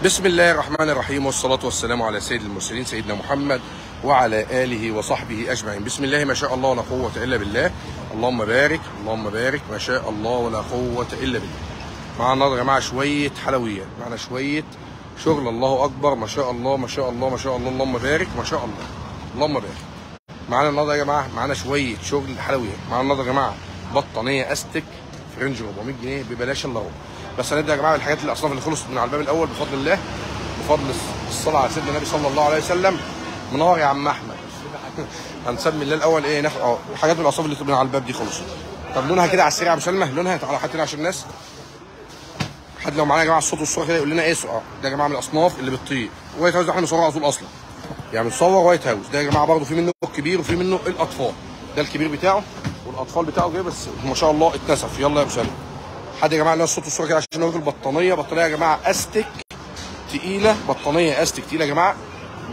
بسم الله الرحمن الرحيم، والصلاة والسلام على سيد المرسلين سيدنا محمد وعلى آله وصحبه أجمعين. بسم الله ما شاء الله ولا قوة إلا بالله. اللهم بارك اللهم بارك، ما شاء الله ولا قوة إلا بالله. معنا النهارده يا جماعة شوية حلويات، معنا شوية شغل. الله أكبر، ما شاء الله ما شاء الله ما شاء الله، اللهم بارك ما شاء الله اللهم بارك. معنا النهارده يا جماعة معنا شوية شغل حلويات. معنا النهارده يا جماعة بطانية أستك في رينج 400 جنيه ببلاش إلا ربع. بس هنبدا يا جماعه بالحاجات الاصناف اللي خلصت من على الباب الاول بفضل الله، بفضل الصلاه على سيدنا النبي صلى الله عليه وسلم. منور يا عم احمد. هنسمي الله الاول ايه، ناخد حاجات من الاصناف اللي من على الباب دي خلصت. طب لونها كده على السريع يا ابو سلمى، لونها تعالى حاطين عشان الناس. حد لو معانا يا جماعه الصوت والصوره كده يقول لنا ايه ده يا جماعه من الاصناف اللي بتطير. وايت هاوس ده احنا بنصورها على طول اصلا، يعني بنصور وايت هاوس ده يا جماعه. برده في منه الكبير وفي منه الاطفال. ده الكبير بتاعه والاطفال بتاعه جاي، بس ما شاء الله اتنسف. يلا يا ابو سلمى حد يا جماعه اللي الصوت والصوره كده عشان نوريكم البطانيه. بطانيه يا جماعه استك تقيله، بطانيه استك تقيله يا جماعه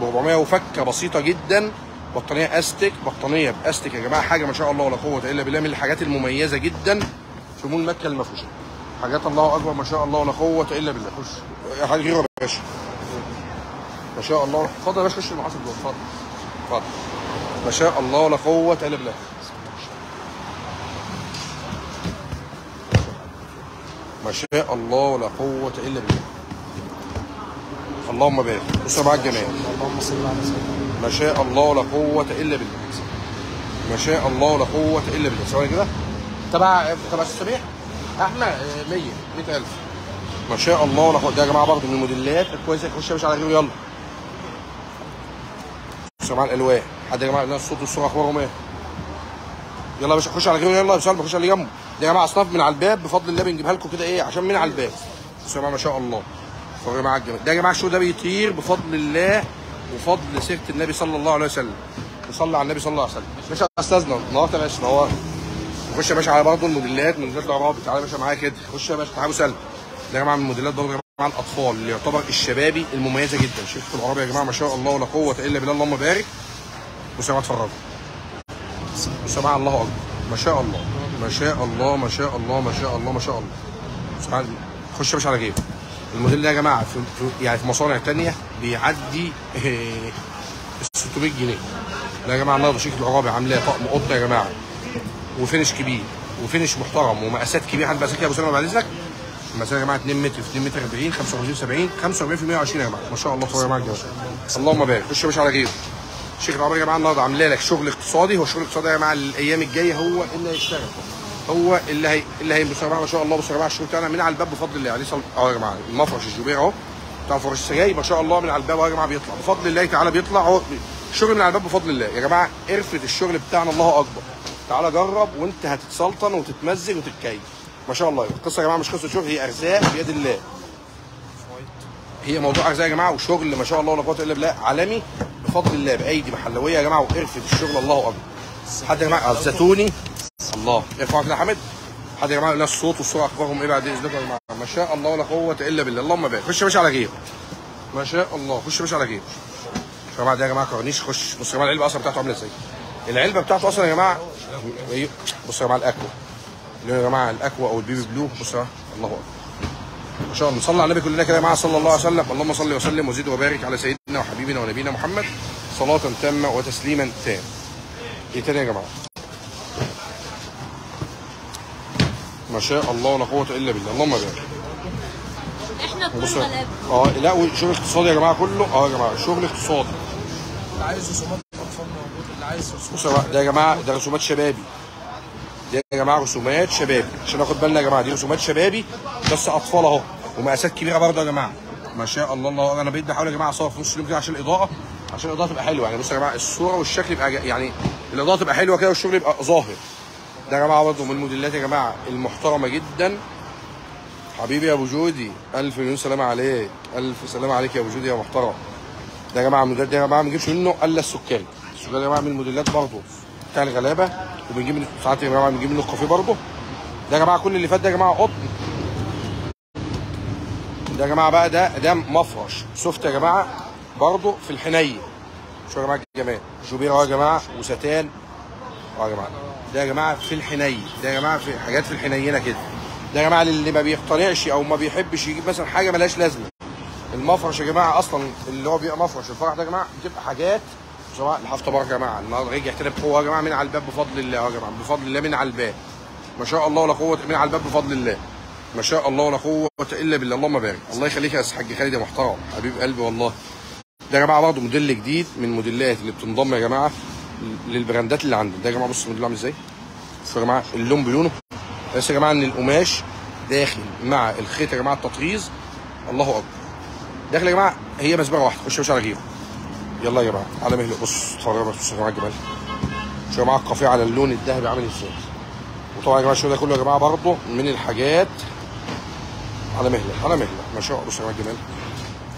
ب 400 وفكه بسيطه جدا. بطانيه استك، بطانيه باستك يا جماعه، حاجه ما شاء الله ولا قوه الا بالله، من الحاجات المميزه جدا في مول مكه المفروشه. حاجات الله اكبر ما شاء الله ولا قوه الا بالله. خش حاجه غيره يا باشا ما شاء الله. اتفضل يا باشا، خش المحاسب جوه. اتفضل اتفضل ما شاء الله ولا قوه الا بالله. ما شاء الله ولا قوة إلا بالله. اللهم بارك. بصوا معاك الجمال. اللهم صل على سيدنا. ما شاء الله ولا قوة إلا بالله. ما شاء الله ولا قوة إلا بالله. ثواني كده. تبع السبيع أحمد 100,000. ما شاء الله ولا قوة. ده يا جماعة برضه من الموديلات الكويسة. خش يا باشا على غيره يلا. بصوا معاك الألوان. حد يا جماعة قال لنا الصوت والصورة أخبارهم إيه؟ يلا يا باشا خش على غيره يلا يا باشا، خش على اللي جنبه. دي يا جماعه اصناف من على الباب بفضل الله، بنجيبها لكم كده ايه عشان من على الباب. بصوا يا جماعه ما شاء الله. يا جماعه الجمال ده يا جماعه الشو ده بيطير بفضل الله وفضل سيره النبي صلى الله عليه وسلم. نصلي على النبي صلى الله عليه وسلم. باشا استاذنا نورت يا باشا، نورت. خش يا باشا على برضه الموديلات، موديلات العراب. تعالى يا باشا معايا كده. خش يا باشا تعالوا سلم. ده يا جماعه من الموديلات برضه يا جماعه الاطفال اللي يعتبر الشبابي المميزه جدا. شركه العربي يا جماعه ما شاء الله ولا قوه الا بالله. اللهم بارك. بصوا يا جماعه اتفرجوا. بصوا يا جماعه الله اكبر ما شاء الله ما شاء الله ما شاء الله ما شاء الله ما شاء الله. سبحان الله. خش يا باشا على جيبه. الموديل ده يا جماعه يعني في مصانع ثانيه بيعدي 600 جنيه. ده يا جماعه النهارده شركه العرابي عاملاه طقم قطه يا جماعه، وفينش كبير وفينش محترم ومقاسات كبيره. حد مقاسات كده يا ابو سلمى بعد اذنك. المقاسات يا جماعه 2 متر في 2 متر 40 45 70 45 في 120 يا جماعه ما شاء الله. يا جماعه الجمال. اللهم بارك. خش يا باشا على جيبه. شركه العربي يا جماعه النهارده عامله لك شغل اقتصادي. هو الشغل الاقتصادي يا جماعه الايام الجايه هو اللي هيشتغل، هو اللي بصوا يا جماعه ما شاء الله. بصوا يا جماعه الشغل بتاعنا من على الباب بفضل الله عليه اهو يا جماعه. المفرش الجوبير اهو بتاع فرش السجاير ما شاء الله من على الباب اهو يا جماعه بيطلع بفضل الله تعالى. بيطلع اهو الشغل من على الباب بفضل الله يا جماعه. قرفه الشغل بتاعنا الله اكبر. تعالى جرب وانت هتتسلطن وتتمزج وتتكيف ما شاء الله. القصه يا جماعه مش قصه شغل، هي ارزاق بيد الله. هي موضوع ارزاق يا جماعه وشغل ما شاء الله ولا قوه الا بالله عالمي بفضل الله، بايدي محلويه يا جماعه. وقرفه الشغل الله اكبر. حد يا جماعه الزيتوني الله ارفع كده يا حمد. حد يا جماعه الناس الصوت والصوره اخبارهم ايه بعد اذنكم يا جماعه؟ ما شاء الله ولا قوه الا بالله. اللهم بارك. خش يا باشا على جيبه ما شاء الله. خش يا باشا على جيبه يا جماعه. ده يا جماعه كورنيش. خش بصوا يا جماعه العلبه اصلا بتاعته عامله ازاي. العلبه بتاعته اصلا يا جماعه بصوا يا جماعه الاكوا اللي يا جماعه الاكوا او البيبي بلو. بصوا الله اكبر ما شاء الله. نصلي على النبي كلنا كده يا جماعه صلى الله عليه وسلم. اللهم صل وسلم وزد وبارك على سيدنا وحبيبنا ونبينا محمد صلاه تامه وتسليما تام. ايه تاني يا جماعه؟ ما شاء الله ولا قوه الا بالله. اللهم بارك. احنا كل غلابه. لا وشغل اقتصادي يا جماعه كله يا جماعه شغل اقتصادي. اللي عايز رسومات اطفال موجود، اللي عايز بصوا ده يا جماعه ده رسومات شبابي. دي يا جماعه رسومات شبابي عشان ناخد بالنا يا جماعه. دي رسومات شبابي بس اطفال اهو ومقاسات كبيره برضه يا جماعه ما شاء الله. الله انا بقيت بحاول يا جماعه اصور في نص اليوم كده عشان الاضاءه، عشان الاضاءه تبقى حلوه. يعني بصوا يا جماعه الصوره والشكل يبقى يعني الاضاءه تبقى حلوه كده والشغل يبقى ظاهر. ده يا جماعه برضه من الموديلات يا جماعه المحترمه جدا. حبيبي يا ابو جودي الف مليون سلامه عليك، الف سلامه عليك يا ابو جودي يا محترم. ده يا جماعه الموديلات ده يا جماعه ما بنجيبش منه الا السكري. السكري يا جماعه من الموديلات برضه بتاع الغلابه، وبنجيب منه ساعات يا جماعه بنجيب منه الكافيه برضه. ده يا جماعه كل اللي فات ده يا جماعه قطن. ده يا جماعه بقى ده مفرش سوفت يا جماعه برضه في الحنيه. شوفوا يا جماعه الجمال. جوبير اهو يا جماعه وستان يا جماعه. ده يا جماعه في الحنيه. ده يا جماعه في حاجات في الحنينه كده. ده يا جماعه اللي ما بيقتنعش او ما بيحبش يجيب مثلا حاجه ملهاش لازمه. المفرش يا جماعه اصلا اللي هو بيبقى مفرش الفرح ده يا جماعه بتبقى حاجات سواء الحف تبارك يا جماعه. النهارده رجع تاني بقوه يا جماعه من على الباب بفضل الله يا جماعه، بفضل الله من على الباب ما شاء الله ولا قوه، من على الباب بفضل الله ما شاء الله ولا قوه الا بالله. اللهم بارك. الله يخليك يا حاج خالد يا محترم حبيب قلبي والله. ده يا جماعه برضه موديل جديد من الموديلات اللي بتنضم يا جماعه للبراندات اللي عندنا. ده يا جماعه بص الموديل عامل ازاي. بصوا يا جماعه اللون بلونه، بس يا جماعه ان القماش داخل مع الخيط يا جماعه التطريز الله اكبر. داخل يا جماعه هي مسبره واحده، خش يا باشا على غيره. يلا يا جماعه على مهلك. بص اتفرجوا بصوا يا جماعه الجمال. شوفوا يا جماعه القافيه على اللون الذهبي عامل ازاي. وطبعا يا جماعه الشغل ده كله يا جماعه برضه من الحاجات على مهلك على مهلك ما شاء الله. بصوا يا جماعه الجمال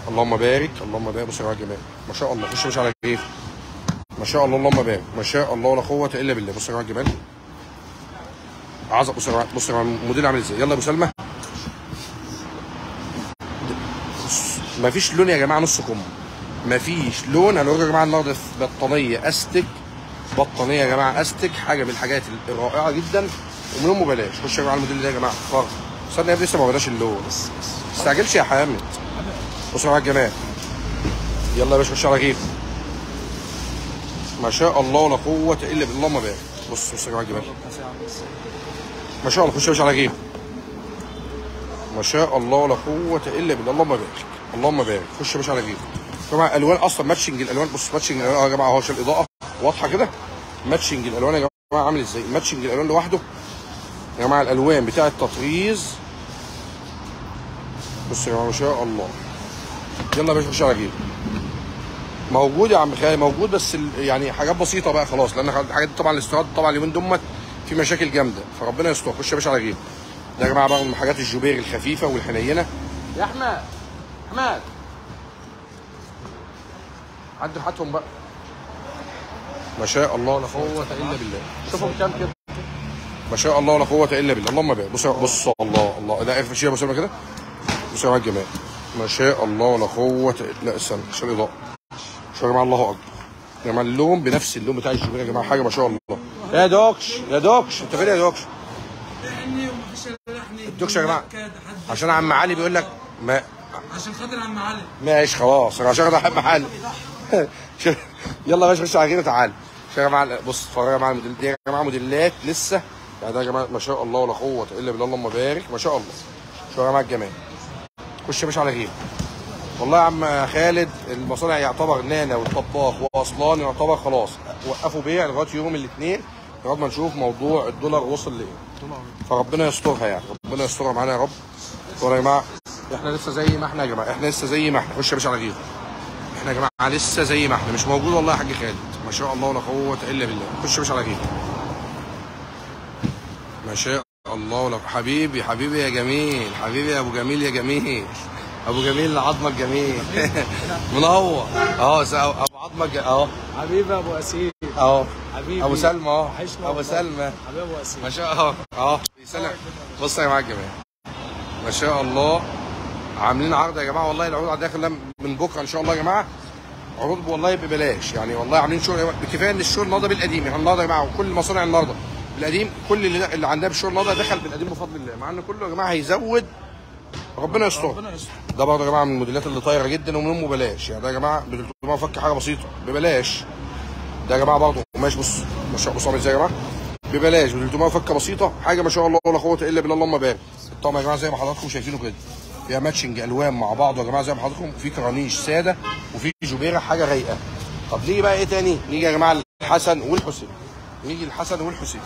اللهم بارك اللهم بارك. بصوا يا جماعه الجمال ما شاء الله. خش يا باشا على غيره ما شاء الله اللهم بارك ما شاء الله ولا قوه الا بالله. بصوا يا جماعه الجمال عظم. بصوا يا جماعه بصوا يا جماعه الموديل عامل ازاي. يلا يا ابو سلمى. مفيش لون يا جماعه نص كم، مفيش لون. هنوريكم يا جماعه النهارده بطانيه استك، بطانيه يا جماعه استك، حاجه من الحاجات الرائعه جدا ومنهم ببلاش. خش يا جماعه الموديل ده يا جماعه فرق. استنى يا ابني لسه ما بداش اللون، ما تستعجلش يا حامد. بصوا يا جماعه الجمال. يلا يا باشا خش على غيره ما شاء الله ولا قوه الا بالله. اللهم بارك. بص يا جماعه الجمال ما شاء الله. خش يا باشا على غيره ما شاء الله ولا قوه الا بالله. اللهم بارك اللهم بارك. خش يا باشا على غيره يا جماعه. الالوان اصلا ماتشنج الالوان. بص ماتشنج الالوان يا جماعه اهو عشان الاضاءه واضحه كده. ماتشنج الالوان يا جماعه عامل ازاي. ماتشنج الالوان لوحده يا جماعه. الالوان بتاع التطريز بص يا جماعه ما شاء الله. يلا يا باشا خش على غيره. موجود يا عم خالد موجود، بس يعني حاجات بسيطه بقى خلاص، لان الحاجات دي طبعا الاستيراد طبعا اليومين دول في مشاكل جامده فربنا يستر. خش يا باشا على غيره. ده يا جماعه بقى من حاجات الجوبير الخفيفه والحنينه. يا احمد احمد عدوا حياتهم بقى ما شاء الله لا قوه الا بالله. شوفهم كام كده ما شاء الله لا قوه الا بالله. اللهم بارك. بص الله الله. لا اقفل شيء يا ابو سلمى كده. بصوا يا جماعه الجمال ما شاء الله لا قوه. لا استنى عشان الاضاءه. شوفوا يا جماعه الله اكبر يا جماعه. اللون بنفس اللون بتاع الجوبير يا جماعه، حاجه ما شاء الله. يا دوكش يا دوكش انت فين يا دوكش؟ الدوكش يا جماعه عشان عم علي بيقول لك ما عشان خاطر عم علي. ماشي خلاص عشان خاطر احب محل. يلا يا باشا خش على غيره تعالى. يا جماعه بص اتفرجوا يا جماعه الموديل دي يا جماعه موديلات لسه يعني. ده يا جماعه ما شاء الله ولا قوه الا بالله. اللهم بارك ما شاء الله. شوفوا يا جماعه الجمال. خش يا باشا على غيره. والله يا عم خالد المصانع يعتبر نانا والطباخ واصلان يعتبر خلاص وقفوا بيع لغايه يوم الاثنين لغايه ما نشوف موضوع الدولار وصل لايه. فربنا يسترها يعني، ربنا يسترها معانا يا رب. يا جماعه احنا لسه زي ما احنا يا جماعه، احنا لسه زي ما احنا. خش يا باشا على غيره. احنا يا جماعه لسه زي ما احنا، مش موجود والله يا حاج خالد ما شاء الله ولا قوه الا بالله. خش يا باشا على غيره ما شاء الله. ولا حبيبي حبيبي يا جميل، حبيبي يا ابو جميل يا جميل، ابو جميل عظمك جميل. منور اهو ابو عظمك اهو. حبيبي ابو اسيل اهو. حبيبي ابو سلمى اهو. وحشنا ابو سلمى حبيبي ابو اسيل ما شاء الله اهو بيسلم. بص يا جماعه الجمال ما شاء الله. عاملين عرض يا جماعه والله. العروض داخل من بكره ان شاء الله يا جماعه. عروض والله ببلاش يعني، والله عاملين شغل كفايه ان الشغل النهارده بالقديم يعني. النهارده يا جماعه وكل المصانع النهارده بالقديم، كل اللي عندها بالشغل النهارده دخل بالقديم بفضل الله، مع ان كله يا جماعه هيزود ربنا يستر. ده برضه يا جماعه من الموديلات اللي طايره جدا ومنهم ببلاش يعني. ده يا جماعه ب 300 فك حاجه بسيطه ببلاش. ده يا جماعه برضه قماش بص ما شاء الله. عامل ازاي يا جماعه ببلاش ب 300 فكه بسيطه، حاجه ما شاء الله ولا قوه الا بالله. اللهم بارك. الطقم يا جماعه زي ما حضراتكم شايفينه كده فيها ماتشنج الوان مع بعض يا جماعه زي ما حضراتكم. في كرانيش ساده وفي جوبيره حاجه رايقه. طب نيجي بقى ايه تاني؟ نيجي يا جماعه الحسن والحسين. نيجي الحسن والحسين.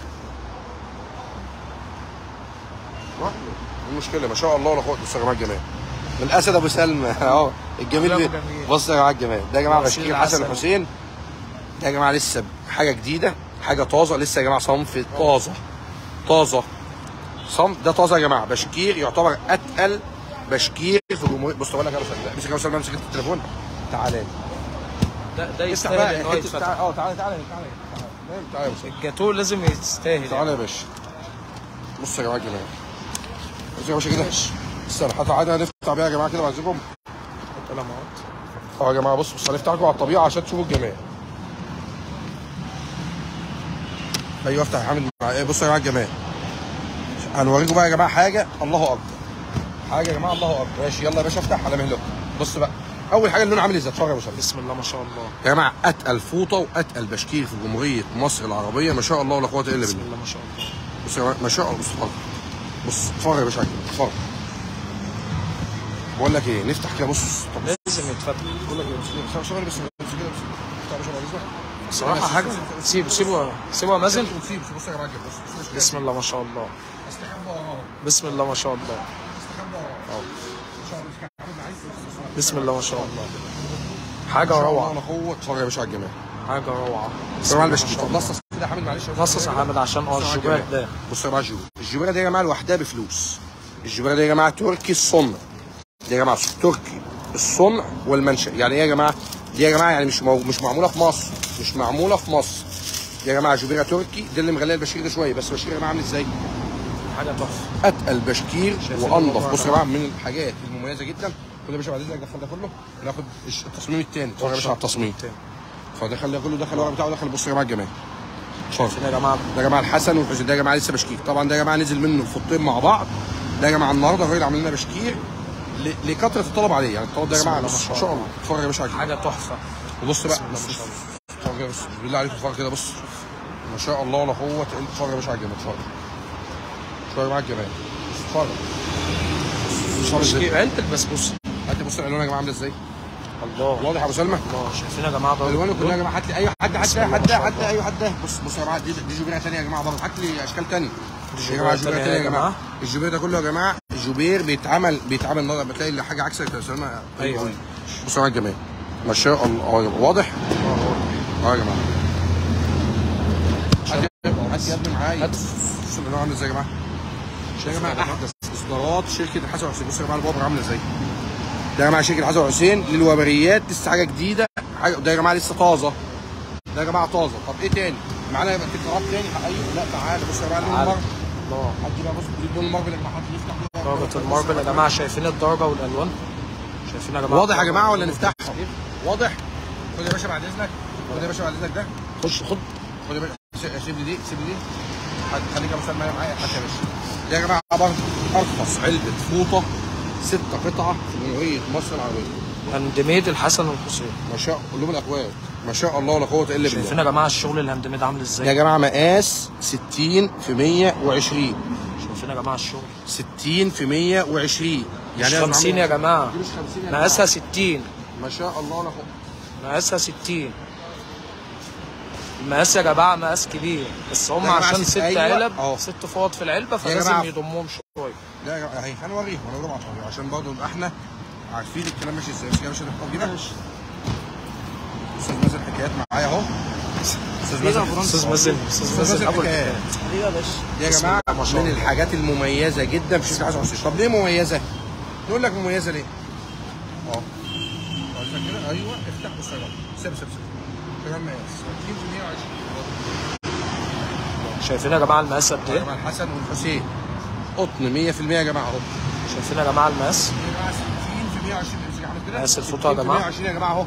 المشكله ما شاء الله ولا قوه. بصوا يا جماعه الجمال من اسد ابو سلمى اهو الجميل. بصوا يا جماعه الجمال ده يا جماعه بشكير الحسن والحسين. ده يا جماعه لسه حاجه جديده حاجه طازه لسه يا جماعه. صنف طازه صنف ده طازه يا جماعه. بشكير يعتبر اتقل بشكير في جمهوريه. بص اقول لك يا ابو سلمى امسك يا ابو سلمى امسك التليفون تعالى ده يستاهل ان هو يتفتح. تعالى تعالى يا ابو سلمى. الجاتوه لازم يستاهل. تعالى يا باشا. بص يا جماعه الجمال بص يا باشا كده. استنى تعالى هنفتح بيها يا جماعه كده بعزكم. يا جماعه بص هنفتحكم على الطبيعه عشان تشوفوا الجمال. ايوه افتح يا حامد. بصوا يا جماعه الجمال هنوريكم بقى يا جماعه حاجه الله اكبر. حاجه يا جماعه الله اكبر. ماشي يلا يا باشا افتح على مهلك. بص بقى اول حاجه اللون عامل ازاي؟ اتفرج يا باشا. بسم الله ما شاء الله يا جماعه اتقل فوطه واتقل بشكير في جمهوريه مصر العربيه ما شاء الله ولا قوه الا بسم بالله. الله ما شاء الله. بص يا جماعه ما شاء الله. بص اتفرج. بص اتفرج يا باشا على كده اتفرج. بقول لك ايه نفتح كده. بص طب لازم يتفتح. بقول لك ايه بس ثواني بس كده بس افتح يا باشا بعد اذنك. صراحه حاجه سيبه مازن. بص يا جماعه كده بص بسم الله ما شاء الله. استخبى وراه. بسم الله ما شاء الله. استخبى وراه. ان شاء الله بسم الله ما شاء الله. حاجه روعه. انا قوه. اتفرج يا باشا على الجمال. حاجه روعه. يا جماعه البشكير طب نصص كده يا حامد معلش. نصص يا حامد عشان الجبال ده. بص يا جماعه الجبيره دي يا جماعه لوحدها بفلوس. الجبيره دي يا جماعه تركي الصنع. دي يا جماعه تركي الصنع والمنشأ. يعني ايه يا جماعه؟ دي يا جماعه يعني مش معموله في مصر. مش معموله في مصر. دي يا جماعه جبيره تركي. دي اللي مغليه البشكير ده شويه بس. البشكير يا جماعه عامل ازاي؟ حاجه تحفه. اتقل بشكير وانضف. بص يا جماعه من الحاجات المميزه جدا. كل يا باشا بعد اذنك دخل ده كله ناخد التصميم الثاني. اتفرج يا باشا على التصميم. فدخل ده كله دخل الورق بتاعه دخل. بص يا جماعه الجمال. شايفين يا جماعه؟ ده يا جماعه الحسن والحسين. ده يا جماعه لسه بشكير. طبعا ده يا جماعه نزل منه الفطين مع بعض. ده يا جماعه النهارده الراجل عامل لنا بشكير لكثره الطلب عليه. يعني الطلب ده يا جماعه ما شاء الله. اتفرج يا باشا على حاجه تحفه. وبص بقى اتفرج يا باشا بالله عليك. اتفرج كده بص ما شاء الله ولا قوه الا بالله. اتفرج يا باشا على الجمال. اتفرج اتفرج معاك الجمال. اتفرج بشكير علبه البسبوسه. هات بص الالوان يا جماعه عامله ازاي. الله واضح يا ابو سلمى؟ الله. شايفين يا جماعه ده الالوان كلها يا جماعه. هات لي اي حد اي حد. بص يا جماعه دي جوبيره ثانيه يا جماعه برضه. هات لي اشكال ثانيه يا جماعه. جوبيره ثانيه يا جماعه. الجوبير ده كله يا جماعه جوبير بيتعمل النهارده. بتلاقي حاجه عكسك يا سلمى. ايوه بصوا يا جماعه ما شاء الله. واضح؟ يا جماعه. هات يا ابني معايا. بصوا الالوان عامله ازاي يا جماعه. يا جماعه احدث اصدارات شركه الحسن والحسين. بصوا يا جماعه البابر عامله ازاي. ده يا جماعه شركه الحسن والحسين للوبريات. لسه حاجه جديده. ده يا جماعه لسه طازه. ده يا جماعه طازه. طب ايه تاني؟ معانا يبقى تكرارات تاني. ايوه لا تعالى بص يا جماعه لون الماربل. الله. حد بقى بص لون الماربل يا جماعه. حد يفتح درجه الماربل يا جماعه. شايفين الدرجه والالوان؟ شايفين يا جماعه؟ واضح يا جماعه ولا نفتحها؟ واضح؟ خد يا باشا بعد اذنك. خد يا باشا بعد اذنك ده. خد يا باشا. سيب لي دي. خليك يا مسلم معايا. حتى يا باشا دي يا جماعه برضه ارخص علبه فوطه 6 قطعه في جمهوريه مصر العربيه. هاند ميد الحسن والحسين. ما شاء الله. قلوب الاكواد ما شاء الله ولا قوه الا بالله. شايفين يا جماعه الشغل الهاند ميد عامل ازاي؟ يا جماعه مقاس 60 في 120. شايفين يا جماعه الشغل 60 في 120 يعني 50 يا جماعه. دي مش 50 مقاسها 60. ما شاء الله ولا قوه. مقاسها 60. المقاس يا جماعه مقاس كبير بس هم عشان 6 علب 6 فوط في العلبه فلازم يضمهم شويه. لا يا جماعه اهي هنوريهم عشان برضه نبقى احنا عارفين الكلام ماشي ازاي. بس كده يا باشا نحطه كده. استاذ مازن حكايات معايا اهو. استاذ مازن ابو الحكايات. يا جماعه من الحاجات المميزه جدا في شركه حسن والحسين. طب ليه مميزه؟ نقول لك مميزه ليه؟ كده ايوه افتح. بص يا جماعه سيب كمان مقاس 30 في 120. شايفين يا جماعه المقاس قد ايه؟ يا جماعه الحسن والحسين قطن 100% يا جماعه اهو. شايفين يا جماعه المقاس؟ يا جماعه 60 في 120. مقاس الفوطه يا جماعه 120 يا جماعه اهو.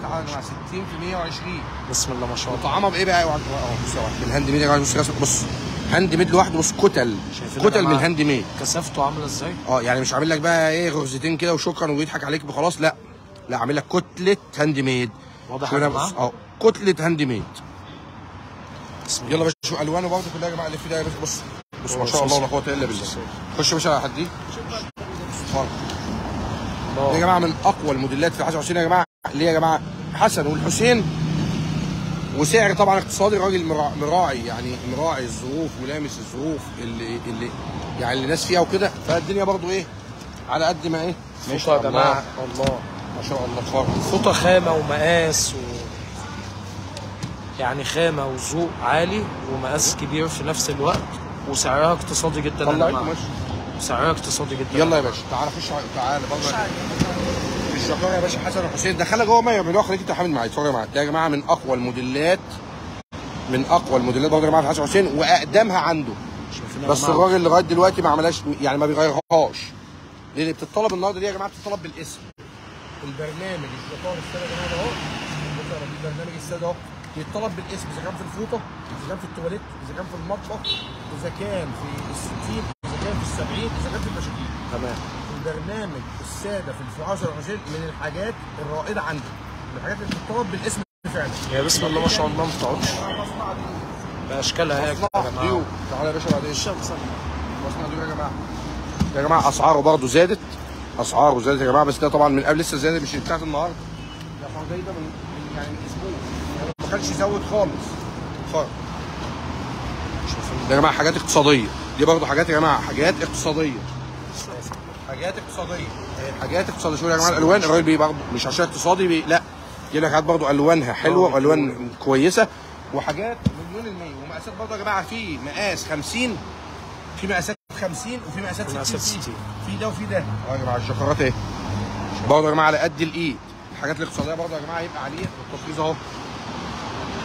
تعالى يا جماعه 60 في 120. بسم الله ما شاء الله. وطعمها بايه بقى؟ اهو بص بالهاند ميد يا جماعه. بص هاند ميد لوحده. بص كتل من الهاند ميد. كثافته عامله ازاي؟ يعني مش عامل لك بقى ايه غرزتين كده وشكرا ويضحك عليك وخلاص. لا عامل لك كتله هاند ميد. واضح يا جماعه؟ كتله هاند ميد. يلا باشا شوف الوانه برضه كلها يا جماعه اللي في ده. بص ما شاء الله ولا قوه الا بالله. خش يا باشا على حد دي. يا جماعه من اقوى الموديلات في الحسن والحسين يا جماعه. ليه يا جماعه؟ حسن والحسين. وسعر طبعا اقتصادي. الراجل مراعي يعني مراعي الظروف ولامس الظروف اللي يعني اللي الناس فيها وكده. فالدنيا برضه ايه على قد ما ايه. ماشي يا جماعه. الله ما شاء الله. اتفرج فوطه خامه ومقاس يعني خامه وذوق عالي ومقاس كبير في نفس الوقت وسعرها اقتصادي جدا يا جماعه. سعرها اقتصادي جدا. يلا يا باشا تعالى خش. تعالى برضه الشقاوة يا باشا. حسن وحسين دخلها جوه ما يعملوها. خليك انت حامد معايا. اتفرج معايا. ده يا جماعه من اقوى الموديلات برضه يا جماعه في حسن وحسين واقدمها عنده. بس الراجل لغايه دلوقتي ما عملهاش يعني ما بيغيرهاش. لان بتطلب النهارده دي يا جماعه بتطلب بالاسم. البرنامج الشقاوة الساده يا جماعه اهو. البرنامج الساده اهو يتطلب بالاسم. اذا كان في الفوطه، اذا كان في التواليت، اذا كان في المطبخ، اذا كان في ال60، اذا كان في ال70، اذا كان في البشاكير. تمام. البرنامج الساده في الفعاص والرشيد من الحاجات الرائده عندي، من الحاجات اللي بتطلب بالاسم فعلا. يا بسم الله ما شاء الله ما بتقعدش باشكالها هيك يا جماعه. ديو تعالى يا باشا بعدين. مصنع ديو يا جماعه. يا جماعه اسعاره برضه زادت، اسعاره زادت يا جماعه، بس ده طبعا من قبل لسه زادت، مش بتاعت النهارده. ده اسعاره جايبه من يعني من اسبوع، يعني ما كانش يزود خالص. اتفرج. ده يا جماعه حاجات اقتصاديه، دي برضه حاجات يا جماعه حاجات اقتصاديه. حاجات اقتصاديه، حاجات اقتصاديه. شوفوا يا جماعه الالوان، الراجل بيه برضه مش عشان اقتصادي لا، يجيب لك حاجات برضه الوانها حلوه والوان كويسه، وحاجات مليون المية. ومقاسات برضه يا جماعه، في مقاس 50، في مقاسات 50 وفي مقاسات 60. في ده وفي ده. يا جماعه الشفرات اهي برضه يا جماعه على قد الايد. الحاجات الاقتصاديه برضه يا جماعه يبقى عليه التطريز اهو.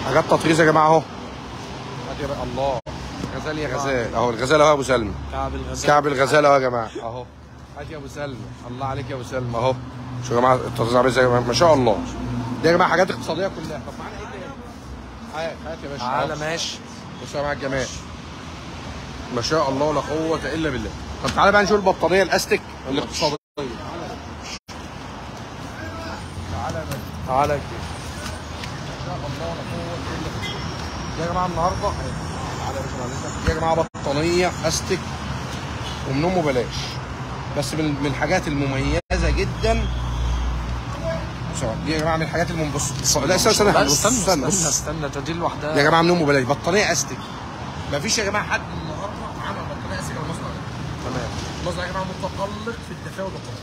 حاجات تطريز يا جماعه اهو. هات يا بقى الله غزال يا غزال اهو، الغزال اهو يا ابو سلمى. كعب الغزال اهو يا جماعه اهو. هات يا ابو سلمى، الله عليك يا ابو سلمى اهو. شوفوا يا جماعه التطريز عامل ازاي ما شاء الله. دي يا جماعه حاجات اقتصاديه كلها. طب معانا ايه تاني؟ هات يا باشا تعالى ماشي. بصوا يا جماعه الجمال ما شاء الله ولا قوه الا بالله. طب تعالى بقى نشوف البطاريه الاستيك الاقتصاديه. تعالى ما شاء الله ولا قوه الا بالله. دي يا جماعه النهارده تعالى يا باشا. دي يا جماعه بطانيه استيك ومن امه بلاش، بس من الحاجات المميزه جدا. دي يا جماعه من الحاجات لا استنى ده دي لوحدها. يا جماعه من امه بلاش بطانيه استيك. ما فيش يا جماعه حد النهارده عمل بطانيه استيك على المصنع ده. تمام. المصنع يا جماعه متقلق في الدفايه والبطانيه.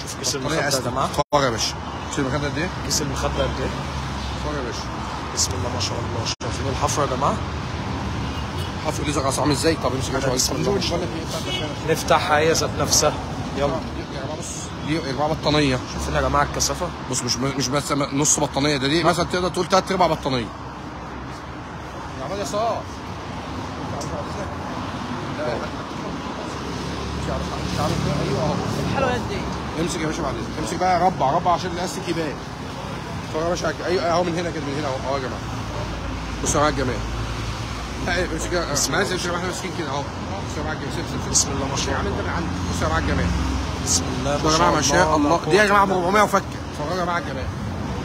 شوف كيس المخده يا جماعه. اتفرج يا باشا. كيس المخده قد ايه؟ كيس المخده قد ايه؟ اتفرج يا باشا. بسم الله ما شاء الله. شايفين الحفره يا جماعه؟ حفر ليزر اصلا عامل ازاي؟ طب امسك يا باشا. بسم الله ما شاء الله. نفتحها هي ذات نفسها. يلا يا جماعه بص دي يا جماعه بطانيه. شايفين يا جماعه الكثافه؟ بص مش بس نص بطانيه، ده دي مثلا تقدر تقول 3/4 بطانيه. يا عماد يسار. ايوه اهو. الحلويات دي امسك يا باشا بعدين. امسك بقى ربع عشان الاستيك يبان. اتفرج يا باشا. ايوه اهو من هنا كده، من هنا اهو يا جماعه. بصوا يا جماعه الجمال. امسك يا معلش امسك احنا ماسكين كده اهو. بصوا يا جماعه بسم الله ما شاء الله. عامل ده من عندي. بصوا يا جماعه بسم الله ما شاء الله. دي يا جماعه ب 400 وفكه. اتفرجوا يا جماعه الجمال.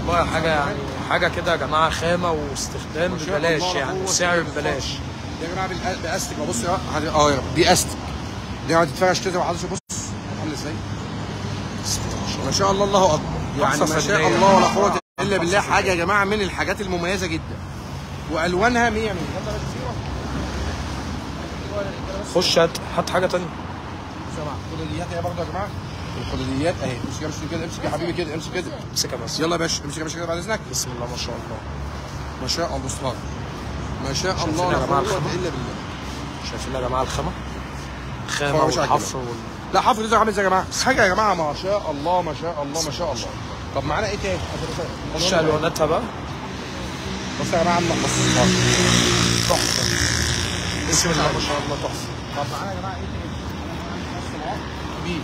والله حاجه يعني حاجه كده يا جماعه، خامه واستخدام ببلاش يعني، وسعر ببلاش. دي يا جماعه باستك. بص يا دي استك. دي هتتفرش كده وحضرتك بص عامل ازاي. ما شاء الله الله اكبر. يعني ما شاء الله ولا قوه الا بالله. حاجه يا جماعه من الحاجات المميزه جدا، والوانها 100 من خش هات حاجه ثانيه. بصوا يا جماعه الخدوديات اهي برضه يا جماعه. الخدوديات اهي. امسك كده امسك يا حبيبي كده امسك كده. امسكها بس. يلا يا باشا امسك يا باشا كده بعد اذنك. بسم الله ما شاء الله. ما شاء الله. بص ما شاء الله يا جماعه الخامه الا بالله. شايفين يا جماعه الخامه؟ خامه والحفر لا حفر ليزر عامل ازاي يا جماعه؟ حاجه يا جماعه ما شاء الله ما شاء الله ما شاء الله. طب معانا ايه تاني؟ خش الواناتها بقى. بص يا جماعه بص تحفه. بسم الله ما شاء الله تحفه. طب معانا يا جماعه ايه تاني؟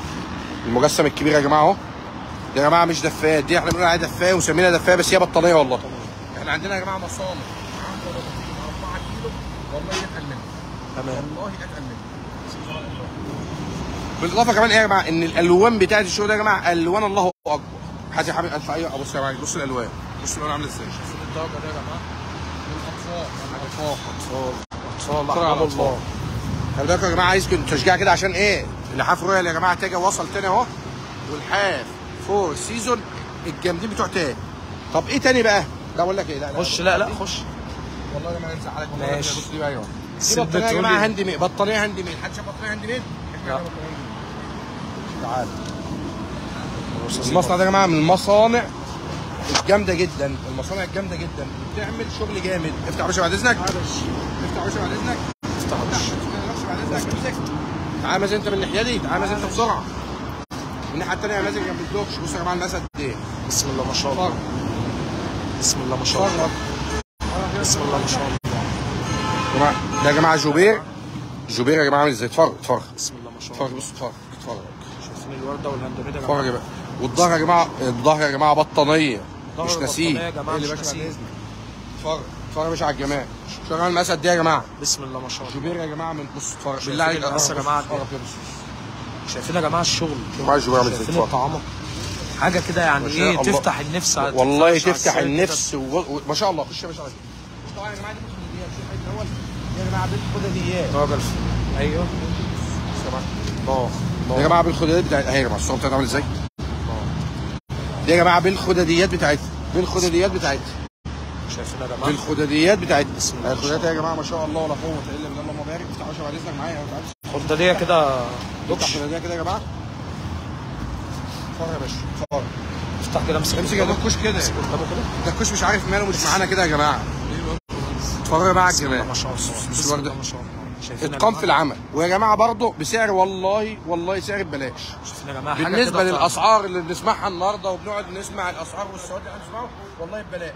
المجسم الكبير يا جماعه اهو. يا جماعه مش دفايه، دي احنا بنقول عليها دفايه وسمينا دفايه، بس هي بطانيه والله. احنا عندنا يا جماعه مصانع 4 كيلو والله اتقل منها. تمام والله اتقل منها. بالاضافه كمان ايه يا جماعه ان الالوان بتاعت الشغل ده يا جماعه الوان الله اكبر. حاجه يا حبيبي الف ايوه. بص يا جماعه بص الالوان. بص الالوان عامله ازاي. شايفين الدرجه دي يا جماعه؟ اطفال احباب الله. خلي بالكم يا جماعه عايزكم تشجيع كده عشان ايه؟ الحاف رويال يا جماعه تاجا وصل تاني اهو، والحاف فور سيزون الجامدين بتوع تاج. طب ايه تاني بقى؟ لا اقول لك ايه لا خش لا خش والله ما هنزعلك والله. ماشي. بص دي بقى ايوه دي بطانيه يا جماعه هاند ميد. بطانيه هاند ميد. حد شاف بطانيه هاند ميد؟ تعال. المصنع ده يا جماعه من المصانع الجامده جدا، المصانع الجامده جدا بتعمل شغل جامد. افتح يا باشا بعد اذنك. افتح يا باشا بعد اذنك. افتح بعد اذنك. امسك. تعال مازن انت من الناحيه دي. تعال مازن انت بسرعه. من الناحيه الثانيه يا مازن جنب الدوكش. بصوا يا جماعه المقاس قد ايه. بسم الله ما شاء الله. بسم الله ما شاء الله. بسم الله ما شاء الله. يا جماعه ده يا جماعه جوبير يا جماعه عامل ازاي. اتفرج. بسم الله ما شاء الله. بص اتفرج. شايفين الورده والهندميد يا جماعه. اتفرج يا جماعه. والظهر يا جماعه الظهر يا جماعه بطانيه مش نسيج. يا جماعه مش نسيج. اتفرج اتفرج يا باشا على الجمال. شغال المقاسات دي يا جماعه. بسم الله ما شاء الله. جوبير يا جماعه من بص اتفرج بالله عليك المقاس يا جماعه. شايفين يا جماعه الشغل؟ شايفين الطعامه؟ حاجه كده يعني ايه تفتح النفس. والله تفتح النفس ما شاء الله. خش يا باشا على كده. طبعا يا جماعه دي خداديات. شوف الاول يا جماعه بالخداديات. راجل ايوه يا جماعه بالخداديات بتاعتها اهي يا جماعه. الصوره بتاعتها عامل ازاي؟ دي يا جماعه بالخداديات بتاعتها. بالخداديات بتاعتها. شايفين يا جماعه؟ بالخداديات بتاعتها. الخداديات يا جماعه ما شاء الله ولا قوه الا بالله. اللهم بارك. افتحوا يا باشا بعد اذنك معايا. خداديه كده. افتح خداديه كده يا جماعه. اتفرج يا باشا. اتفرج. افتح كده. امسك يا دكوش كده. الدكوش مش عارف ماله مش معانا كده يا جماعه. اتفرجوا بقى على الجمال. ما شاء الله. بسم الله ما شاء الله. اتقان في العمل. ويا جماعه برضه بسعر والله سعر ببلاش. شايفين يا جماعه بالنسبه للاسعار اللي بنسمعها النهارده وبنقعد نسمع الاسعار والسواد اللي هنسمعه والله ببلاش.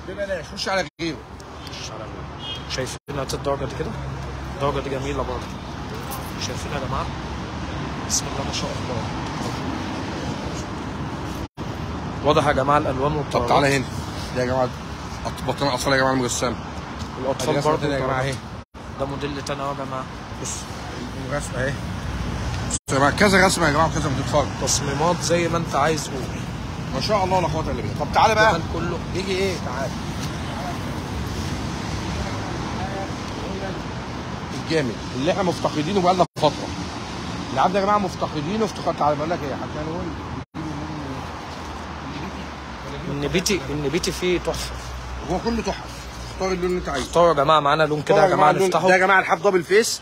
ببلاش. خش على غيره. شايفين الدرجه دي كده؟ الدرجه دي جميله برضه. شايفين يا جماعه؟ بسم الله ما شاء الله. واضح يا جماعه الالوان والطريقه. طب تعالى هنا. دي يا جماعه بطانه اطفال يا جماعه المجسمه. الاطفال برضه يا جماعه اهي. ده موديل تاني اهو يا جماعه. بص الرسمه اهي. بص يا جماعه كذا رسمه يا جماعه وكذا بتتفرج. تصميمات زي ما انت عايز قول. ما شاء الله ولا قوه الا بالله. طب تعالى بقى كله يجي ايه. تعالى الجامد اللي احنا مفتقدينه بقالنا فتره. العبد يا جماعه مفتقدينه. تعالى بقول لك ايه حتى نقول النبيتي فيه تحفه. هو كله تحفه. اختار اللون اللي انت عايزه. اختاروا يا جماعه. معانا لون كده يا جماعه نفتحه. ده يا جماعه الحاف دبل فيس.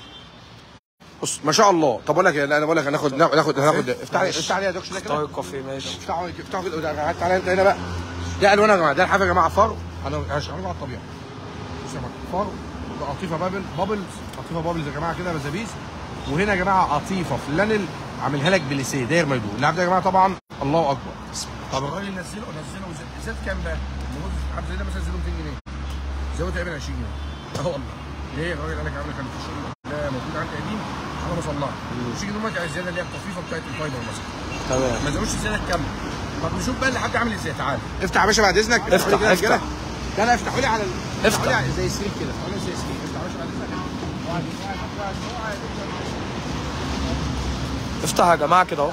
بص ما شاء الله. طب اقول لك لا انا بقول لك هناخد افتح عليها يا دكتور كده. اختار الكافيه ماشي. افتحوا كده. تعالى انت هنا بقى. ده الوان يا جماعه. ده الحاف يا جماعه فر. انا هشغله على الطبيعه. بص يا جماعه فر. قطيفه بابلز. قطيفه بابلز يا جماعه كده مزابيز. وهنا يا جماعه قطيفه فلانل عاملها لك بليسيه داير ما يدور. العبد يا جماعه طبعا الله اكبر. طب الراجل نزله زاد كام بقى؟ العبد زي ده مثلا زاده 200 جنيه. زاده تقريبا 20 جنيه. اه والله. ليه الراجل قال لك عامل كان في الشغل لا موجود عندي قديم انا بصلحه. مش يجي دلوقتي على الزياده اللي هي الطفيفه بتاعت الفايبر مثلا. تمام. ما زودش الزياده الكامله. طب نشوف بقى اللي حد عامل ازاي. تعالى افتح يا باشا بعد اذنك. افتح لا افتحوا لي على افتح زي سرير كده. افتحوا لي زي سرير. افتح يا باشا بعد اذنك. افتح يا جماعه كده اهو.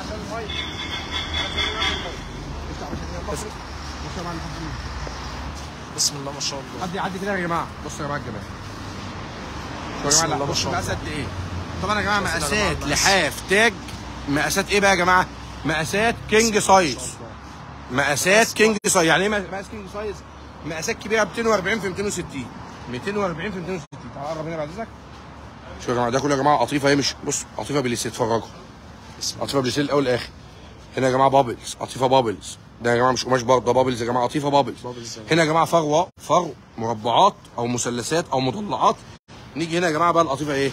بسم الله ما شاء الله. عدي كده يا جماعه. بصوا يا جماعه الجمال. بسم الله ما شاء الله. مقاسات ايه؟ طبعا يا جماعه مقاسات لحاف تاج. مقاسات ايه بقى يا جماعه؟ مقاسات كينج سايز. مقاسات كينج سايز. يعني ايه مقاس كينج سايز؟ مقاسات كبيره 240 في 260. 240 في 260. تعال قرب هنا بعد اذنك. شوفوا يا جماعه ده كله يا جماعه قطيفه اهي. مش بص قطيفه بليسيه. اتفرجوا. قطيفه بليسيه الاول الاخر. هنا يا جماعه بابلز. قطيفه بابلز. ده يا جماعه مش قماش برضه. ده بابلز يا جماعه. قطيفه بابلز. هنا يا جماعه فرو مربعات او مثلثات او مضلعات. نيجي هنا يا جماعه بقى القطيفه ايه؟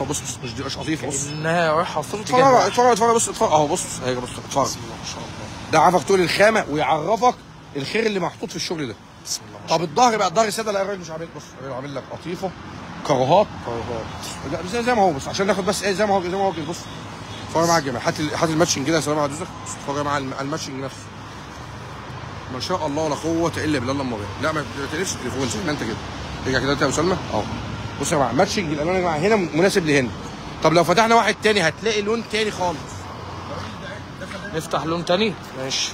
بص مش دي مش قطيفه. بص انها رايحه اتفرج بص اتفرج اهو. بص اهي بص اتفرج. بسم الله ما شاء الله. ده عارفك طول الخامه ويعرفك الخير اللي محطوط في الشغل ده. بسم الله. طب الظهر بقى الظهر الساده. لا الراجل مش عامل. بص الراجل عامل لك قطيفه كراهات زي ما هو. بس عشان ناخد بس ايه زي ما هو كده. بص اتفرج مع الجماعه. هات الماتشنج كده يا سلام على حضرتك. اتفرج مع الماتشنج نفسه. ما شاء الله ولا قوه الا بالله. اللهم بارك. لا ما تقلبش التليفون زي ما انت كده. رجع كده انت يا ابو سلمى اهو. بص يا جماعه ماتشنج الالوان يا جماعه هنا مناسب لهنا. طب لو فتحنا واحد تاني هتلاقي لون تاني خالص. نفتح لون تاني ماشي.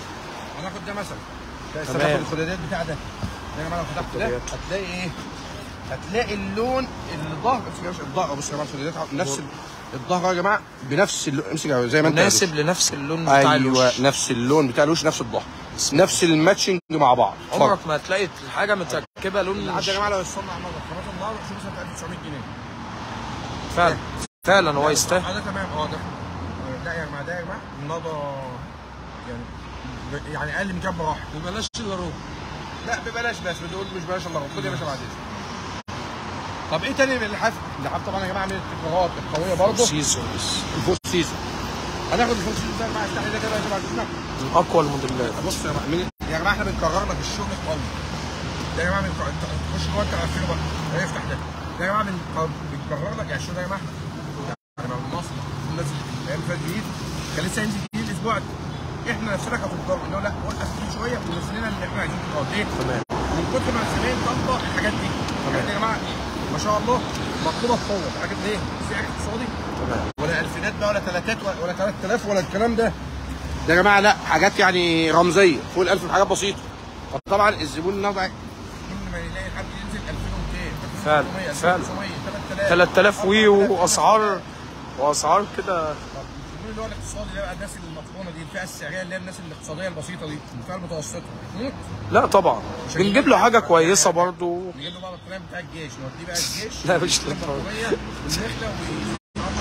هناخد ده مثلا. تمام. الخدادات بتاع ده. يا جماعه لو فتحت ده هتلاقي ايه؟ هتلاقي اللون الظهر. الظهر بص يا جماعه الخدادات نفس الظهر يا جماعه بنفس اللون. امسك زي ما انت مناسب لنفس اللون بتاع الوش. ايوه نفس اللون بتاع الوش نفس الظهر. نفس الماتشنج مع بعض. عمرك ما هتلاقي الحاجه متركبه لون. العبد يا جماعه لو يصنع مره خامات النهارده شوف مثلا 1900 جنيه. فعلا هو يستاهل. ده تمام. ده لا يا جماعه. ده يا جماعه النهارده يعني اقل من كام براحه. ببلاش الا ربع. لا ببلاش. بس بنقول مش ببلاش الا ربع. خد يا باشا بعد اذنك. طب ايه تاني من اللحاف طبعا يا جماعه من التكرارات القويه برضه. الفور سيزون. هناخد الفور سيزون ده يا جماعه. افتح ده كده يا باشا بعد اذنك. من اقوى الموديلات. بص يا جماعه احنا بنكرر لك الشغل القوي. ده يا جماعه تخش جوه انت عارفينه بقى. افتح ده. ده يا جماعه بنكرر لك يعني الشغل ده يا جماعه. احنا من مصر نازل الايام اللي فاتت جديد. كان لسه هينزل جديد الاسبوع ده. احنا نفسنا كتجار اللي هو لا وقف فيه شويه ونزل لنا اللي احنا عايزين نقعد. ليه؟ تمام. من كتر ما الزباين طالبه الحاجات دي. الحاجات دي يا جماعه ما شاء الله مطلوبه بقوه. حاجات ايه؟ سعر اقتصادي ولا الفينات بقى ولا ثلاثات ولا 3000 ولا الكلام ده. ده يا جماعه لا حاجات يعني رمزيه فوق ال 1000 بحاجات بسيطه. طبعا الزبون النهارده كل ما يلاقي حد ينزل 2200 فعلا 3000 3000 واسعار كده. الزبون اللي هو الاقتصادي ده بقى الناس المطحونه دي، الفئه السعريه اللي هي الناس الاقتصاديه البسيطه دي، الفئه المتوسطه لا طبعا بنجيب له حاجه كويسه برضه. نجيب له بقى البطاريه بتاع الجيش، نوديه بقى الجيش. لا مش للدرجه،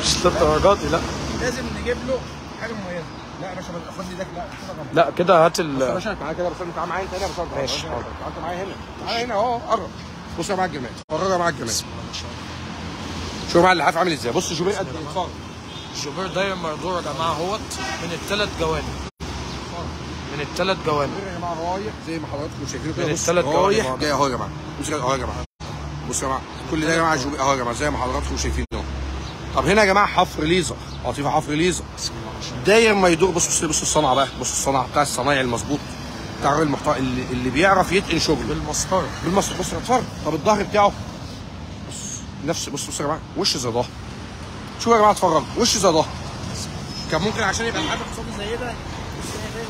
مش للدرجه دي. لا لازم نجيب له حاجه مميزه. لا يا باشا خد لي ده. لا كده هات بص يا باشا معايا كده. بص انت معايا انت هنا. بص ماشي انت معايا هنا. معايا هنا اهو قرب. بص يا معاك الجمال. فرجها يا معاك الجمال. شوف معايا اللحاف عامل ازاي. بص جوبير قد ايه. اتفرج. الجوبير داير مردور يا جماعه اهوت من الثلاث جوانب. يا جماعه رايح زي ما حضراتكم شايفين كده. من بص الثلاث جوانب رايح جاي اهو يا جماعه. بص كده اهو يا جماعه. بص يا جماعه كل ده يا جماعه جوبير اهو يا جماعه زي ما حضراتكم شايفين اهو. طب هنا يا جماعه حفر ليزر. قطيفه حفر ليزر داير ما يدور. بص الصنعه بقى. بص الصنعه بتاع الصنايعي المظبوط بتاع الراجل المحترم اللي بيعرف يتقن شغله بالمسطره. بص اتفرج. طب الظهر بتاعه بص نفس. بص يا جماعه وش زي ظهر. شوفوا يا جماعه اتفرجوا وش زي ظهر. كان ممكن عشان يبقى الحاجه اقتصادي زي ده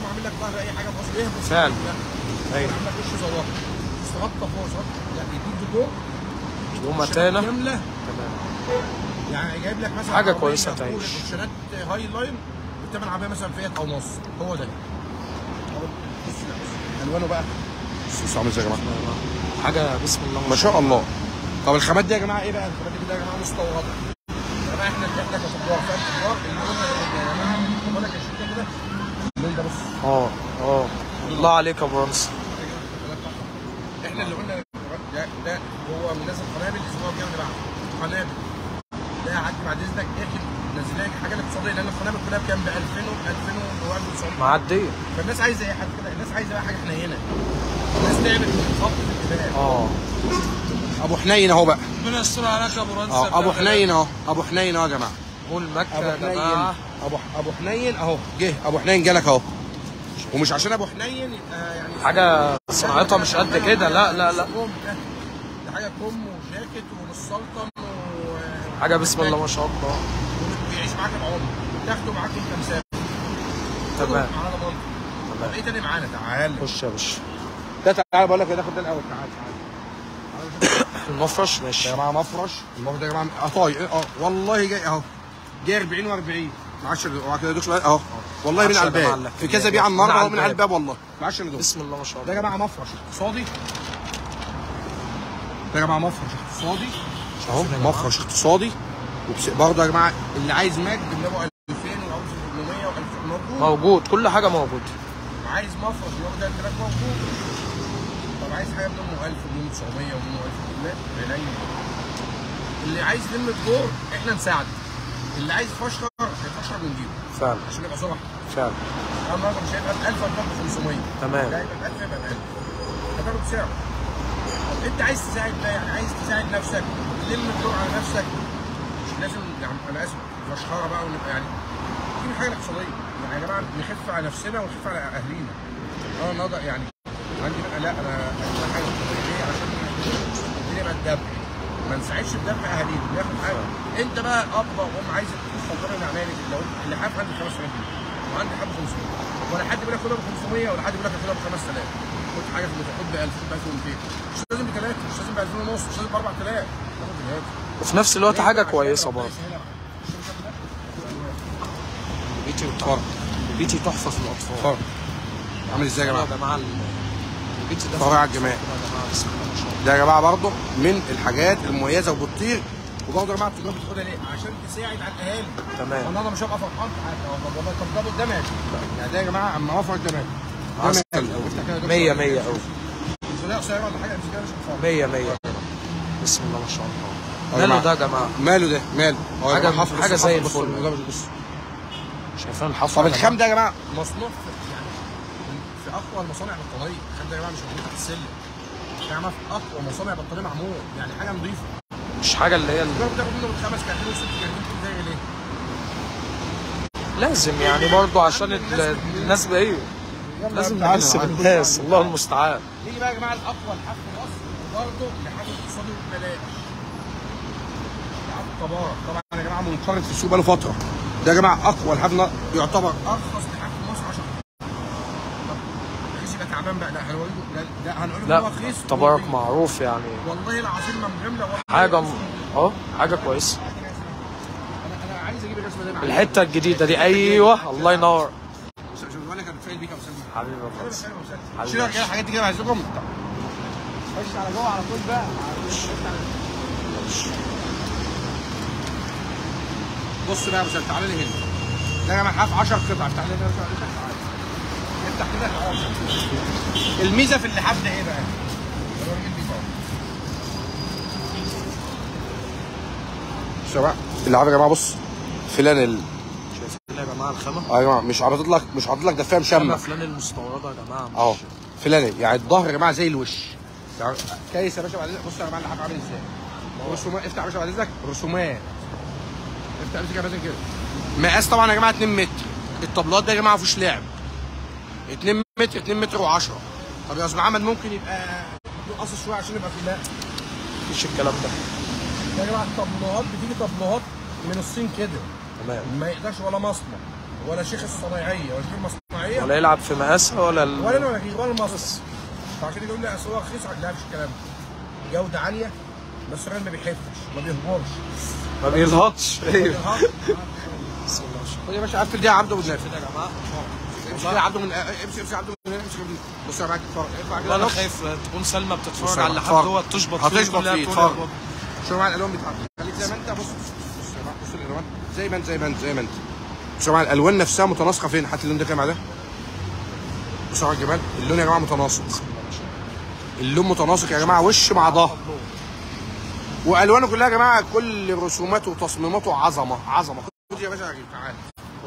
عامل لك ظهر اي حاجه بسيطه يهبط فعلا. ايوه عامل لك وش زي ظهر. استغطى فوق لا يديك ديكور ومتانه كامله. تمام. يعني جايب لك مثلا حاجه كويسه تعيش. اوبشنات هاي لاين بتعمل عربيه مثلا فيات او نص. هو ده الوانه بقى. بصوا عامل ازاي يا جماعه. حاجه بسم الله ما شاء الله. طب الخامات دي يا جماعه ايه بقى؟ الخامات دي كده يا جماعه مستورده. يا جماعه احنا كتجار فاهم التجار اللي قلنا يا جماعه بقول لك الشركه كده اللون ده بص. الله عليك يا برنس. احنا اللي قلنا ده هو منزل قنابل الاسبوع الجاي اللي بعده. قنابل ده عدي بعد اذنك اخر نزل لك حاجه اقتصاديه لان القنابل كلها بكام؟ ب 2000 و 1900 معديه. فالناس عايزه ايه حد كده. الناس عايزه بقى حاجه حنينه. الناس تعمل خط في الانتباه. ابو حنين اهو بقى. ربنا يستر عليك يا ابو رنس. ابو حنين اهو. ابو حنين اهو يا جماعه. قول مكه يا جماعه. ابو حنين اهو جه. ابو حنين جالك اهو. ومش عشان ابو حنين يبقى يعني حاجه صناعتها مش قد كده. لا ده حاجه كم وجاكيت ومسلطن حاجه بسم الله ما شاء الله. بيعيش معاك العمر. تاخده معاك وانت مسافر. تمام. معانا ضمان. طب ايه تاني معانا؟ تعال خش يا باشا. ده تعال بقول لك ناخد ده الاول. تعال المفرش ماشي يا جماعه. مفرش المفرش ده يا جماعه طايق والله جاي اهو. جاي 40 و40 ما عادش كده دوش اهو والله من على الباب. في كذا بيع النهارده اهو من على الباب والله ما عادش ندوس. بسم الله ما شاء الله. ده يا جماعه مفرش اقتصادي. ده يا جماعه مفرش اقتصادي اهو. مفرش اقتصادي برضه يا جماعه اللي عايز ماك بنلاقوا 2000 و1800 و1000 موجود. كل حاجه موجود. عايز مفرش ياخد ده الكلام موجود. طب عايز حاجه منهم 1000 ومنهم 900 ومنهم 1000 لا قليل. اللي عايز يلم الدور احنا نساعده. اللي عايز فشخر هيفشخر بنجيبه. فعلا عشان نبقى صراحه. فعلا. انا النهارده مش هيبقى ب 1000 هتاخد ب 500. تمام. لا يبقى ب 1000 يبقى ب 1000. هتاخد سعر. طب انت عايز تساعد بقى يعني عايز تساعد نفسك تلم الدور على نفسك. مش لازم يعني انا اسف فشخره بقى ونبقى يعني دي حاجه اقتصاديه. يعني يا جماعه نخف على نفسنا ونخف على اهالينا. انا النهارده يعني عندي بقى لا انا حاجه اقتصاديه عشان الدنيا بقت دبح. ما نساعدش بدفع اهالينا ناخد حاجه. انت بقى اب وام عايز تفضل العمالي لو اللي حاف عندي 5000 جنيه وعندي حد 500 ولا حد بيقول لك خدها ب 500 ولا حد بيقول لك خدها ب 5000. خد حاجه في خد ب 1000 خد ب 1200 مش لازم ب 3 مش لازم ب 2000 ونص مش لازم ب 4000 تاخد دلوقتي. وفي نفس الوقت حاجه كويسه برضه. بيتي تحفه في الاطفال. عامل ازاي يا جماعه؟ البيتي ده فرع الجمال. ده يا جماعه برضه من الحاجات المميزه وبتطير. وبرضه يا جماعه التجار بتاخدها ليه؟ عشان تساعد على الاهالي. تمام. والله مش هبقى فرحان في حاجه والله. طب ده ماشي. يعني ده يا جماعه اما وفر ده ماشي. ده ماشي 100 100 قوي. لا قصيره ولا حاجه مش كده مش هتفرق. 100 100. بسم الله ما شاء الله. ماله ده يا جماعه؟ ماله ده؟ ماله حاجه زي الفل. شايفين الحفر. طب الخام ده يا جماعه مصنوع يعني في اقوى المصانع البطاريه. الخام ده يا جماعه مش موجود تحت السلم. يا جماعه في اقوى مصانع بطاريه معمول يعني حاجه نظيفه. مش حاجه اللي هي التجار بتاخد منه بالخمس كارتين وست كارتين زي ليه؟ لازم يعني برضه عشان الناس بايه؟ لازم نحس بالناس، الله المستعان. نيجي بقى يا جماعه الاقوى لحاف في مصر برضه لحاف اقتصادي وببلاش. لحاف التبارك طبعا يا جماعه منقرض في السوق بقاله فتره. ده يا جماعه اقوى لحاف يعتبر ارخص لحاف في مصر 10. رخيص يبقى تعبان بقى. لا هنوريكم، لا هنقول لكم هو رخيص. تبارك معروف يعني والله العظيم ما مجامله حاجه حاجه كويسه. انا عايز اجيب الرسمه دي. الحته الجديده دي، ايوه الله ينور. وانا كان فايل بيك يا استاذ حبيبي يا فارس. شيلوا كده الحاجات دي كده عايزكم. خش على جوه على طول بقى. بص بقى يا ابو سلمى، تعالى لي هنا. ده يا جماعه حاف 10 قطع. تعالى لي هنا. افتح كده. الميزه في اللحاف ده ايه بقى؟ شباب اللحاف يا جماعه بص فلانل. شايفين يا جماعه الخامه؟ يا جماعه مش حاطط لك دفايه مشمع. فلان المستورده يا جماعه. اهو فلانل يعني الظهر يا جماعه زي الوش. يعني كيس يا باشا بعد اذنك. بص يا جماعه اللحاف عامل ازاي. رسومات. افتح يا باشا بعد اذنك. رسومات. افتح امسك يا باشا كده. مقاس طبعا يا جماعه 2 متر. الطبلات ده يا جماعه ما فيهوش لعب. 2 متر 2 متر و10. طب يا استاذ محمد ممكن يبقى قصص شويه عشان يبقى في لا. مفيش الكلام ده. يا جماعه الطبلات بتيجي طبلات من الصين كده. تمام. ما يقدرش ولا مصنع ولا شيخ الصنايعيه ولا شيخ المصنعيه ولا يلعب في مقاسها ولا ولا المصنع. فعشان كده يقول لي اصل هو رخيص. لا مفيش الكلام ده. جوده عاليه بس الراجل ما بيحفش ما بيهبرش ما بيلهطش. ايوه. بسم الله ما شاء الله. يا باشا قفل دي يا عبده بالنبي. يا جماعه امسك يا عبده من امسك عبده من هنا. امسك بص يا جماعه ارفع كده. انا خايف تكون سلمى بتتفرج على اللحاف دوت تشبط فيه. هتشبط فيه. اتفرج. شوف يا جماعه الالوان بتاعتك. خليك زي ما انت. بص يا جماعه. بص الالوان زي ما انت. بص يا جماعه الالوان نفسها متناسقه فين. هات اللون ده كده مع ده. بص يا جماعه اللون يا جماعه متناسق. اللون متناسق يا جماعه وش مع ظهر. والوانه كلها يا جماعه كل رسوماته وتصميماته عظمه. خد يا باشا تعالى.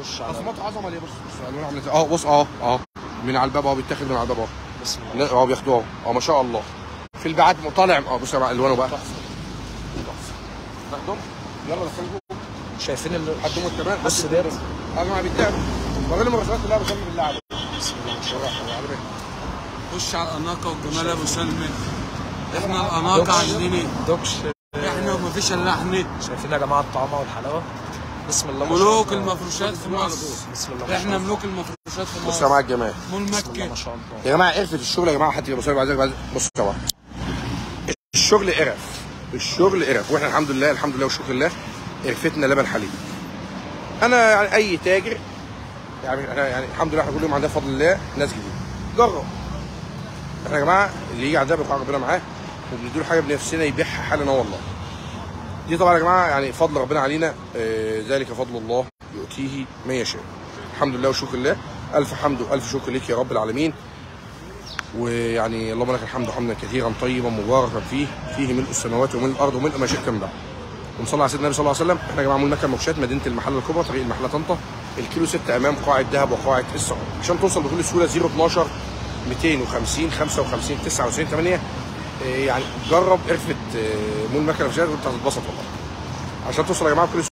خش على تصميماته عظمه ليه. بص الالوان عامله ازاي. بص من على الباب بيتاخد من على الباب بسم الله. بياخدوه ما شاء الله. في البيعات طالع. بص يا جماعه الوانه بقى تحفه. يلا دخلكم. شايفين قدموا الكمان. بص ديت يا جماعه بيتلعب. بغلم الرسومات كلها بسمي باللعب. بسم الله ما شاء الله. خش على الاناقه والجمال يا ابو سلمى. احنا الاناقه عندنا دوكش. احنا ومفيش الا احنا. شايفين يا جماعه الطعامه والحلاوه. بسم الله ما شاء الله. ملوك المفروشات في مصر. بسم الله ما شاء الله. احنا ملوك المفروشات في بص مصر. يا جماعه الجمال. مول بسم الله مكه. ما شاء الله. يا جماعه قرفه الشغل يا جماعه. حتى بص يا جماعه. بص يا جماعه الشغل قرف. واحنا الحمد لله وشكر الله قرفتنا لبن حليب. انا يعني اي تاجر يعني الحمد لله احنا كل يوم عندنا بفضل الله ناس جديده. جرب. احنا يا جماعه اللي يجي عندنا بنقع ربنا معاه وبنديله حاجه بنفسنا يبيعها حالا والله. دي طبعا يا جماعه يعني فضل ربنا علينا. ذلك فضل الله يؤتيه من يشاء. الحمد لله وشكر الله. الف حمد والف شكر لك يا رب العالمين. ويعني اللهم لك الحمد حمدا كثيرا طيبا مباركا فيه ملء السماوات وملء الارض وملء ما شئت من بعد. ونصلي على سيدنا النبي صلى الله عليه وسلم. احنا يا جماعه مول مكه المبشات مدينه المحله الكبرى طريق المحله طنطا. الكيلو 6 امام قاعه ذهب وقاعه السعود. عشان توصل بكل سهوله 012 250 55 99 8. يعني جرب قرفه مول مكه المبشات وانت هتتبسط والله. عشان توصل يا جماعه بكل